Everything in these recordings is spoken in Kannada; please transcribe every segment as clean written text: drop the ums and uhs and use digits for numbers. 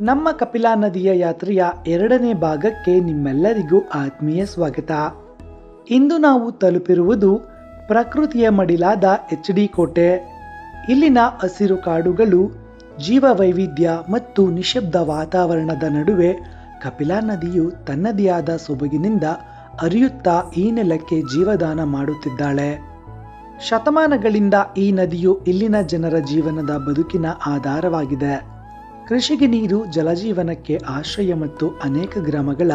ನಮ್ಮ ಕಪಿಲಾ ನದಿಯ ಯಾತ್ರೆಯ 2ನೇ ಭಾಗಕ್ಕೆ ನಿಮ್ಮೆಲ್ಲರಿಗೂ ಆತ್ಮೀಯ ಸ್ವಾಗತ. ಇಂದು ನಾವು ತಲುಪಿರುವುದು ಪ್ರಕೃತಿಯ ಮಡಿಲಾದ HD ಕೋಟೆ. ಇಲ್ಲಿನ ಹಸಿರು ಕಾಡುಗಳು, ಜೀವ ವೈವಿಧ್ಯ ಮತ್ತು ನಿಶಬ್ದ ವಾತಾವರಣದ ನಡುವೆ ಕಪಿಲಾ ನದಿಯು ತನ್ನದೇ ಆದ ಸೊಬಗಿನಿಂದ ಹರಿಯುತ್ತಾ ಈ ನೆಲಕ್ಕೆ ಜೀವದಾನ ಮಾಡುತ್ತಿದ್ದಾಳೆ. ಶತಮಾನಗಳಿಂದ ಈ ನದಿಯು ಇಲ್ಲಿನ ಜನರ ಜೀವನದ ಬದುಕಿನ ಆಧಾರವಾಗಿದೆ. ಕೃಷಿಗೆ ನೀರು, ಜಲಜೀವನಕ್ಕೆ ಆಶ್ರಯ ಮತ್ತು ಅನೇಕ ಗ್ರಾಮಗಳ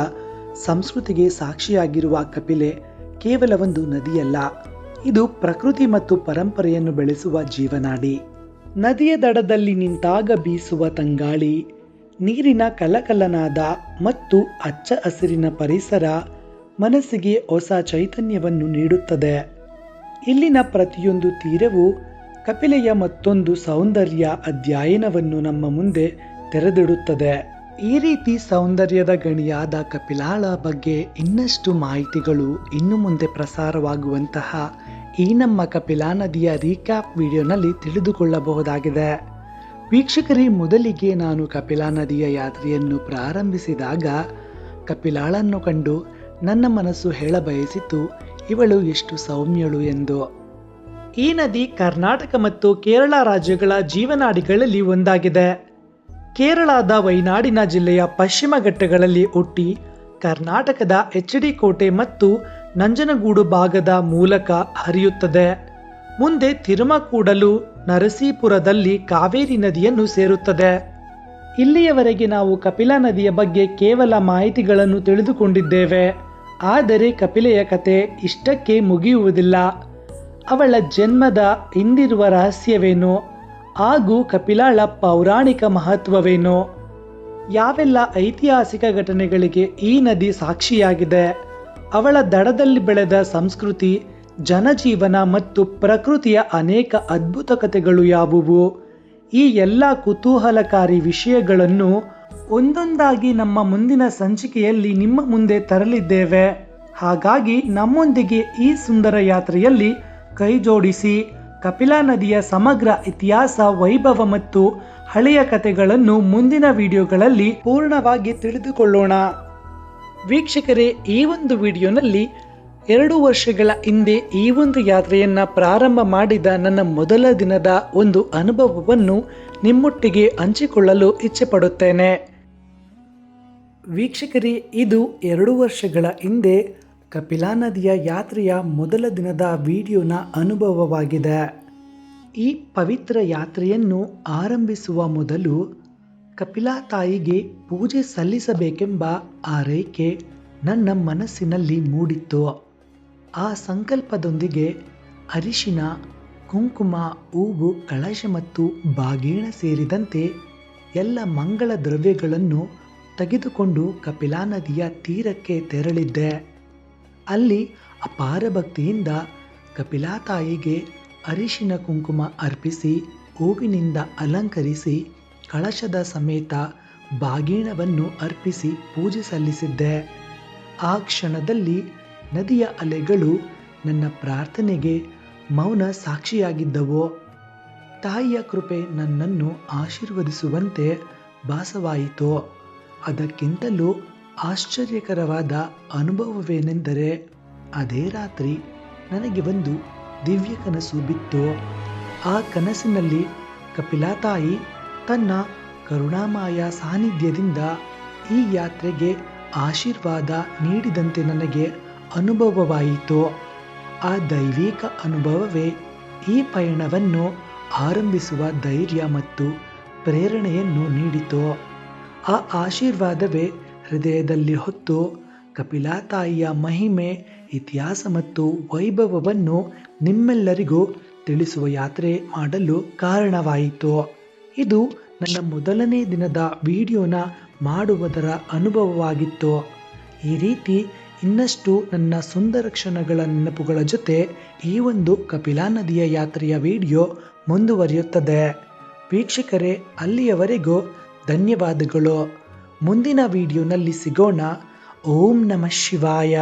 ಸಂಸ್ಕೃತಿಗೆ ಸಾಕ್ಷಿಯಾಗಿರುವ ಕಪಿಲೆ ಕೇವಲ ಒಂದು ನದಿಯಲ್ಲ, ಇದು ಪ್ರಕೃತಿ ಮತ್ತು ಪರಂಪರೆಯನ್ನು ಬೆಳೆಸುವ ಜೀವನಾಡಿ. ನದಿಯ ದಡದಲ್ಲಿ ನಿಂತಾಗ ಬೀಸುವ ತಂಗಾಳಿ, ನೀರಿನ ಕಲಕಲನಾದ ಮತ್ತು ಹಚ್ಚ ಹಸಿರಿನ ಪರಿಸರ ಮನಸ್ಸಿಗೆ ಹೊಸ ಚೈತನ್ಯವನ್ನು ನೀಡುತ್ತದೆ. ಇಲ್ಲಿನ ಪ್ರತಿಯೊಂದು ತೀರವು ಕಪಿಲೆಯ ಮತ್ತೊಂದು ಸೌಂದರ್ಯ ಅಧ್ಯಯನವನ್ನು ನಮ್ಮ ಮುಂದೆ ತೆರೆದಿಡುತ್ತದೆ. ಈ ರೀತಿ ಸೌಂದರ್ಯದ ಗಣಿಯಾದ ಕಪಿಲಾಳ ಬಗ್ಗೆ ಇನ್ನಷ್ಟು ಮಾಹಿತಿಗಳು ಇನ್ನು ಮುಂದೆ ಪ್ರಸಾರವಾಗುವಂತಹ ಈ ನಮ್ಮ ಕಪಿಲಾ ನದಿಯ ರೀಕ್ಯಾಪ್ ವಿಡಿಯೋನಲ್ಲಿ ತಿಳಿದುಕೊಳ್ಳಬಹುದಾಗಿದೆ. ವೀಕ್ಷಕರೇ, ಮೊದಲಿಗೆ ನಾನು ಕಪಿಲಾ ನದಿಯ ಯಾತ್ರೆಯನ್ನು ಪ್ರಾರಂಭಿಸಿದಾಗ ಕಪಿಲಾಳನ್ನು ಕಂಡು ನನ್ನ ಮನಸ್ಸು ಹೇಳಬಯಸಿತು, ಇವಳು ಎಷ್ಟು ಸೌಮ್ಯಳು ಎಂದು. ಈ ನದಿ ಕರ್ನಾಟಕ ಮತ್ತು ಕೇರಳ ರಾಜ್ಯಗಳ ಜೀವನಾಡಿಗಳಲ್ಲಿ ಒಂದಾಗಿದೆ. ಕೇರಳದ ವೈನಾಡಿನ ಜಿಲ್ಲೆಯ ಪಶ್ಚಿಮ ಘಟ್ಟಗಳಲ್ಲಿ ಹುಟ್ಟಿ ಕರ್ನಾಟಕದ HD ಕೋಟೆ ಮತ್ತು ನಂಜನಗೂಡು ಭಾಗದ ಮೂಲಕ ಹರಿಯುತ್ತದೆ. ಮುಂದೆ ತಿರುಮಕೂಡಲು, ನರಸೀಪುರದಲ್ಲಿ ಕಾವೇರಿ ನದಿಯನ್ನು ಸೇರುತ್ತದೆ. ಇಲ್ಲಿಯವರೆಗೆ ನಾವು ಕಪಿಲಾ ನದಿಯ ಬಗ್ಗೆ ಕೇವಲ ಮಾಹಿತಿಗಳನ್ನು ತಿಳಿದುಕೊಂಡಿದ್ದೇವೆ. ಆದರೆ ಕಪಿಲೆಯ ಕತೆ ಇಷ್ಟಕ್ಕೆ ಮುಗಿಯುವುದಿಲ್ಲ. ಅವಳ ಜನ್ಮದ ಹಿಂದಿರುವ ರಹಸ್ಯವೇನು ಹಾಗೂ ಕಪಿಲಾಳ ಪೌರಾಣಿಕ ಮಹತ್ವವೇನು, ಯಾವೆಲ್ಲ ಐತಿಹಾಸಿಕ ಘಟನೆಗಳಿಗೆ ಈ ನದಿ ಸಾಕ್ಷಿಯಾಗಿದೆ, ಅವಳ ದಡದಲ್ಲಿ ಬೆಳೆದ ಸಂಸ್ಕೃತಿ, ಜನಜೀವನ ಮತ್ತು ಪ್ರಕೃತಿಯ ಅನೇಕ ಅದ್ಭುತ ಕಥೆಗಳು ಯಾವುವು, ಈ ಎಲ್ಲ ಕುತೂಹಲಕಾರಿ ವಿಷಯಗಳನ್ನು ಒಂದೊಂದಾಗಿ ನಮ್ಮ ಮುಂದಿನ ಸಂಚಿಕೆಯಲ್ಲಿ ನಿಮ್ಮ ಮುಂದೆ ತರಲಿದ್ದೇವೆ. ಹಾಗಾಗಿ ನಮ್ಮೊಂದಿಗೆ ಈ ಸುಂದರ ಯಾತ್ರೆಯಲ್ಲಿ ಕೈ ಜೋಡಿಸಿ ಕಪಿಲಾ ನದಿಯ ಸಮಗ್ರ ಇತಿಹಾಸ, ವೈಭವ ಮತ್ತು ಹಳೆಯ ಕಥೆಗಳನ್ನು ಮುಂದಿನ ವಿಡಿಯೋಗಳಲ್ಲಿ ಪೂರ್ಣವಾಗಿ ತಿಳಿದುಕೊಳ್ಳೋಣ. ವೀಕ್ಷಕರೇ, ಈ ಒಂದು ವಿಡಿಯೋನಲ್ಲಿ 2 ವರ್ಷಗಳ ಹಿಂದೆ ಈ ಒಂದು ಯಾತ್ರೆಯನ್ನ ಪ್ರಾರಂಭ ಮಾಡಿದ ನನ್ನ ಮೊದಲ ದಿನದ ಒಂದು ಅನುಭವವನ್ನು ನಿಮ್ಮೊಟ್ಟಿಗೆ ಹಂಚಿಕೊಳ್ಳಲು ಇಚ್ಛೆ ಪಡುತ್ತೇನೆ. ವೀಕ್ಷಕರೇ, ಇದು 2 ವರ್ಷಗಳ ಹಿಂದೆ ಕಪಿಲಾ ನದಿಯ ಯಾತ್ರೆಯ ಮೊದಲ ದಿನದ ವಿಡಿಯೋನ ಅನುಭವವಾಗಿದೆ. ಈ ಪವಿತ್ರ ಯಾತ್ರೆಯನ್ನು ಆರಂಭಿಸುವ ಮೊದಲು ಕಪಿಲಾ ತಾಯಿಗೆ ಪೂಜೆ ಸಲ್ಲಿಸಬೇಕೆಂಬ ಆರೈಕೆ ನನ್ನ ಮನಸ್ಸಿನಲ್ಲಿ ಮೂಡಿತ್ತು. ಆ ಸಂಕಲ್ಪದೊಂದಿಗೆ ಅರಿಶಿನ, ಕುಂಕುಮ, ಹೂವು, ಕಳಶ ಮತ್ತು ಬಾಗೇಣ ಸೇರಿದಂತೆ ಎಲ್ಲ ಮಂಗಳ ದ್ರವ್ಯಗಳನ್ನು ತೆಗೆದುಕೊಂಡು ಕಪಿಲಾ ನದಿಯ ತೀರಕ್ಕೆ ತೆರಳಿದ್ದೆ. ಅಲ್ಲಿ ಅಪಾರ ಭಕ್ತಿಯಿಂದ ಕಪಿಲಾ ತಾಯಿಗೆ ಅರಿಶಿನ ಕುಂಕುಮ ಅರ್ಪಿಸಿ, ಹೂವಿನಿಂದ ಅಲಂಕರಿಸಿ, ಕಳಶದ ಸಮೇತ ಬಾಗೇಣವನ್ನು ಅರ್ಪಿಸಿ ಪೂಜೆ ಸಲ್ಲಿಸಿದ್ದೆ. ಆ ಕ್ಷಣದಲ್ಲಿ ನದಿಯ ಅಲೆಗಳು ನನ್ನ ಪ್ರಾರ್ಥನೆಗೆ ಮೌನ ಸಾಕ್ಷಿಯಾಗಿದ್ದವು. ತಾಯಿಯ ಕೃಪೆ ನನ್ನನ್ನು ಆಶೀರ್ವದಿಸುವಂತೆ ಭಾಸವಾಯಿತು. ಅದಕ್ಕಿಂತಲೂ ಆಶ್ಚರ್ಯಕರವಾದ ಅನುಭವವೇನೆಂದರೆ, ಅದೇ ರಾತ್ರಿ ನನಗೆ ಒಂದು ದಿವ್ಯ ಕನಸು ಬಿತ್ತು. ಆ ಕನಸಿನಲ್ಲಿ ಕಪಿಲಾ ತಾಯಿ ತನ್ನ ಕರುಣಾಮಯ ಸಾನ್ನಿಧ್ಯದಿಂದ ಈ ಯಾತ್ರೆಗೆ ಆಶೀರ್ವಾದ ನೀಡಿದಂತೆ ನನಗೆ ಅನುಭವವಾಯಿತು. ಆ ದೈವಿಕ ಅನುಭವವೇ ಈ ಪಯಣವನ್ನು ಆರಂಭಿಸುವ ಧೈರ್ಯ ಮತ್ತು ಪ್ರೇರಣೆಯನ್ನು ನೀಡಿತು. ಆ ಆಶೀರ್ವಾದವೇ ಹೃದಯದಲ್ಲಿ ಹೊತ್ತು ಕಪಿಲಾ ತಾಯಿಯ ಮಹಿಮೆ, ಇತಿಹಾಸ ಮತ್ತು ವೈಭವವನ್ನು ನಿಮ್ಮೆಲ್ಲರಿಗೂ ತಿಳಿಸುವ ಯಾತ್ರೆ ಮಾಡಲು ಕಾರಣವಾಯಿತು. ಇದು ನನ್ನ ಮೊದಲನೇ ದಿನದ ವಿಡಿಯೋನ ಮಾಡುವುದರ ಅನುಭವವಾಗಿತ್ತು. ಈ ರೀತಿ ಇನ್ನಷ್ಟು ನನ್ನ ಸುಂದರ ಕ್ಷಣಗಳ ನೆನಪುಗಳ ಜೊತೆ ಈ ಒಂದು ಕಪಿಲಾ ನದಿಯ ಯಾತ್ರೆಯ ವಿಡಿಯೋ ಮುಂದುವರಿಯುತ್ತದೆ. ವೀಕ್ಷಕರೇ, ಅಲ್ಲಿಯವರೆಗೂ ಧನ್ಯವಾದಗಳು. ಮುಂದಿನ ವಿಡಿಯೋನಲ್ಲಿ ಸಿಗೋಣ. ಓಂ ನಮಃ ಶಿವಾಯ.